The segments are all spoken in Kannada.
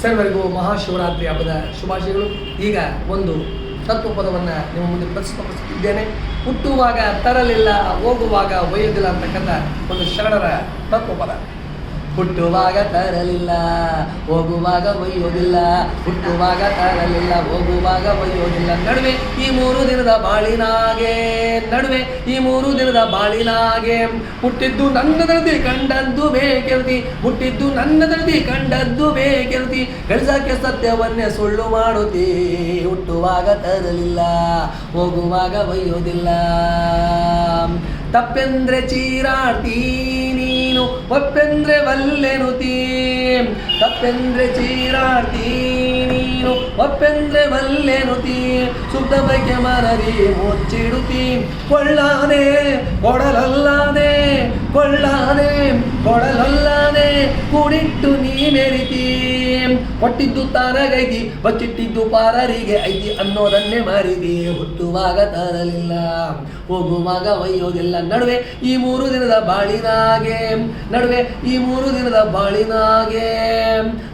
ಸರ್ವರಿಗೂ ಮಹಾಶಿವರಾತ್ರಿ ಹಬ್ಬದ ಶುಭಾಶಯಗಳು. ಈಗ ಒಂದು ತತ್ವಪದವನ್ನು ನಿಮ್ಮ ಮುಂದೆ ಪ್ರಸ್ತುತಪಡಿಸುತ್ತಿದ್ದೇನೆ. ಹುಟ್ಟುವಾಗ ತರಲಿಲ್ಲ, ಹೋಗುವಾಗ ಒಯ್ಯೋದಿಲ್ಲ ಅಂತಕ್ಕಂಥ ಒಂದು ಶರಣರ ತತ್ವಪದ. ಹುಟ್ಟುವಾಗ ತರಲಿಲ್ಲ, ಹೋಗುವಾಗ ಒಯ್ಯೋದಿಲ್ಲ. ಹುಟ್ಟುವಾಗ ತರಲಿಲ್ಲ, ಹೋಗುವಾಗ ಒಯ್ಯೋದಿಲ್ಲ. ನಡುವೆ ಈ 3 ದಿನದ ಬಾಳಿನಾಗೆ, ನಡುವೆ ಈ 3 ದಿನದ ಬಾಳಿನಾಗೆ ಹುಟ್ಟಿದ್ದು ನನ್ನದರದಿ ಕಂಡದ್ದು ಬೇಕೆಲ್ತಿ, ಹುಟ್ಟಿದ್ದು ನನ್ನದರದಿ ಕಂಡದ್ದು ಬೇಕೆಲ್ತಿ. ಗಳಿಸಕ್ಕೆ ಸತ್ಯವನ್ನೇ ಸುಳ್ಳು ಮಾಡುತ್ತಿ. ಹುಟ್ಟುವಾಗ ತರಲಿಲ್ಲ, ಹೋಗುವಾಗ ಒಯ್ಯೋದಿಲ್ಲ. ತಪ್ಪೆಂದ್ರೆ ಚೀರಾಡ್ತೀ ನೀನು, ಒಪ್ಪೆಂದ್ರೆ ವಲ್ಲೆನುತೀ. ತಪ್ಪೆಂದ್ರೆ ಚೀರಾಡ್ತೀ ನೀನು, ಒಪ್ಪೆಂದ್ರೆ ವಲ್ಲೆನುತೀ. ಸುತ್ತ ಬಗ್ಗೆ ಮನದಿ ಮುಚ್ಚಿಡುತ್ತೀ. ಕೊಳ್ಳಾನೆ ಕೊಡಲಲ್ಲಾನೆ, ಕೊಳ್ಳಾನೆ ಕೊಡಲಲ್ಲಾನೆ. ಕೂಡಿಟ್ಟು ನೀ ಮೆರಿತೀ. ಕೊಟ್ಟಿದ್ದು ತಾನಗೈತಿ, ಬಚ್ಚಿಟ್ಟಿದ್ದು ಪಾರರಿಗೆ ಐತಿ ಅನ್ನೋದನ್ನೇ ಮರಿದಿ. ಹುಟ್ಟುವಾಗ ತರಲಿಲ್ಲ, ಹೋಗುವಾಗ ಒಯ್ಯೋದಿಲ್ಲ. ನಡುವೆ ಈ 3 ದಿನದ ಬಾಳಿನಾಗೆ, ನಡುವೆ ಈ 3 ದಿನದ ಬಾಳಿನಾಗೆ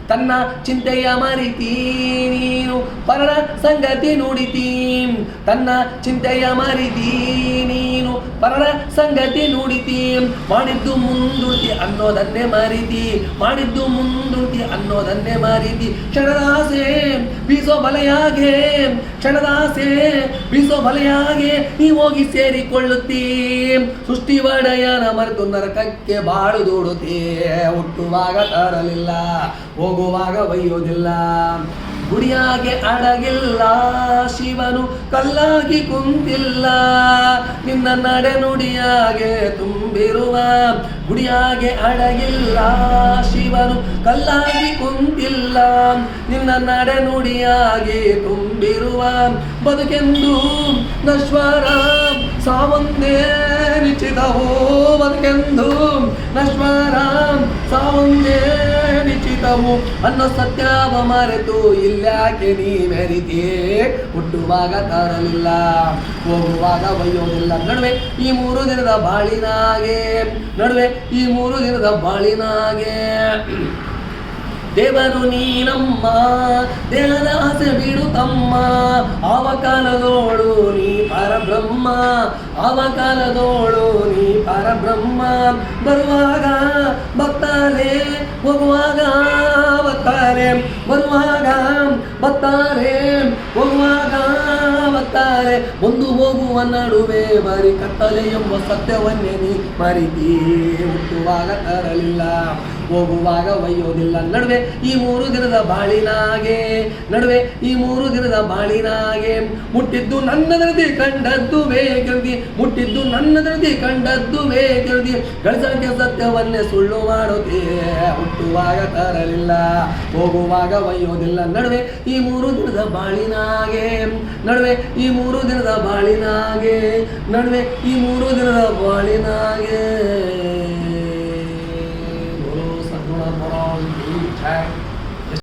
ತನ್ನ ಚಿಂತೆಯ ಮರಿತೀ ನೀನು, ಪರರ ಸಂಗತಿ ನುಡಿತೀ. ತನ್ನ ಚಿಂತೆಯ ಮರಿತೀ ನೀನು, ಪರರ ಸಂಗತಿ ನುಡಿತೀ. ಮಾಡಿದ್ದು ಮುಂದುಳ್ತಿ ಅನ್ನೋದನ್ನೇ ಮರಿತಿ, ಮಾಡಿದ್ದು ಮುಂದುಳ್ತಿ ಅನ್ನೋದನ್ನೇ ಮರಿತಿ. ಕ್ಷಣದಾಸೆ ಬೀಸೋ ಬಲೆಯಾಗೆ, ಕ್ಷಣದಾಸೆ ಬೀಸೋ ಬಲೆಯಾಗೆ ನೀ ಹೋಗಿ ಸೇರಿಕೊಳ್ಳುತ್ತೀ. ಸೃಷ್ಟಿ ಒಡೆಯನ ಮರೆತು ನರಕಕ್ಕೆ ಬಾಳು ದೂಡುತ್ತೀ. ಹುಟ್ಟುವಾಗ ತರಲಿಲ್ಲ, ಹೋಗುವಾಗ ಒಯ್ಯೋದಿಲ್ಲ. ಗುಡಿಯಾಗೆ ಅಡಗಿಲ್ಲ ಶಿವನು, ಕಲ್ಲಾಗಿ ಕುಂತಿಲ್ಲ. ನಿನ್ನ ನಡೆ ನುಡಿಯಾಗೆ ತುಂಬಿರುವ. ಗುಡಿಯಾಗೆ ಅಡಗಿಲ್ಲ ಶಿವನು, ಕಲ್ಲಾಗಿ ಕುಂತಿಲ್ಲ. ನಿನ್ನ ನಡೆ ನುಡಿಯಾಗೆ ತುಂಬಿರುವ. ಬದುಕೆಂದು ನಶ್ವರ, ಸಾವೊಂದೇ ನಿಶ್ಚಿತವೋ. ಬದುಕೆಂದು ನಶ್ವರ, ಸಾವೊಂದೇ ನಿಶ್ಚಿತವು ಅನ್ನೋ ಸತ್ಯವ ಮರೆತು ಇಲ್ಯಾಕೆ ನೀ ಮೆರಿತೀ. ಹುಟ್ಟುವಾಗ ತರಲಿಲ್ಲ, ಹೋಗುವಾಗ ಒಯ್ಯೋದಿಲ್ಲ. ನಡುವೆ ಈ 3 ದಿನದ ಬಾಳಿನಾಗೆ, ನಡುವೆ ಈ 3 ದಿನದ ಬಾಳಿನಾಗೆ ದೇವರು ನೀನಮ್ಮ, ದೇಹದ ಆಸೆ ಬಿಡು ತಮ್ಮ. ಆವ ಕಾಲದೋಳು ನೀ ಪರಬ್ರಹ್ಮ, ಆವ ಕಾಲದೋಳು ನೀ ಪರಬ್ರಹ್ಮ. ಬರುವಾಗ ಬತ್ತಾರೆ, ಹೋಗುವಾಗ ಬತ್ತಾರೆ. ಬರುವಾಗ ಬತ್ತಾರೆ, ಹೋಗುವಾಗ ಬತ್ತಾರೆ. ಒಂದು ಹೋಗುವ ನಡುವೆ ಬರಿ ಕತ್ತಲೆ ಎಂಬ ಸತ್ಯವನ್ನೇ ನೀ ಮರಿತೀ. ಹುಟ್ಟುವಾಗ ತರಲಿಲ್ಲ, ಹೋಗುವಾಗ ಒಯ್ಯೋದಿಲ್ಲ. ನಡುವೆ ಈ 3 ದಿನದ ಬಾಳಿನಾಗೆ, ನಡುವೆ ಈ 3 ದಿನದ ಬಾಳಿನಾಗೆ ಮುಟ್ಟಿದ್ದು ನನ್ನದರದಿ ಕಂಡದ್ದು ಬೇಕೆಲ್ದಿ. ಮುಟ್ಟಿದ್ದು ನನ್ನದರದಿ ಕಂಡದ್ದು ಬೇಕೆಲ್ದಿ. ಗಳಿಸಕ್ಕೆ ಸತ್ಯವನ್ನೇ ಸುಳ್ಳು ಮಾಡುತ್ತೀ. ಹುಟ್ಟುವಾಗ ತರಲಿಲ್ಲ, ಹೋಗುವಾಗ ಒಯ್ಯೋದಿಲ್ಲ. ನಡುವೆ ಈ 3 ದಿನದ ಬಾಳಿನಾಗೆ, ನಡುವೆ ಈ 3 ದಿನದ ಬಾಳಿನಾಗೆ, ನಡುವೆ ಈ 3 ದಿನದ ಬಾಳಿನಾಗೆ. Thank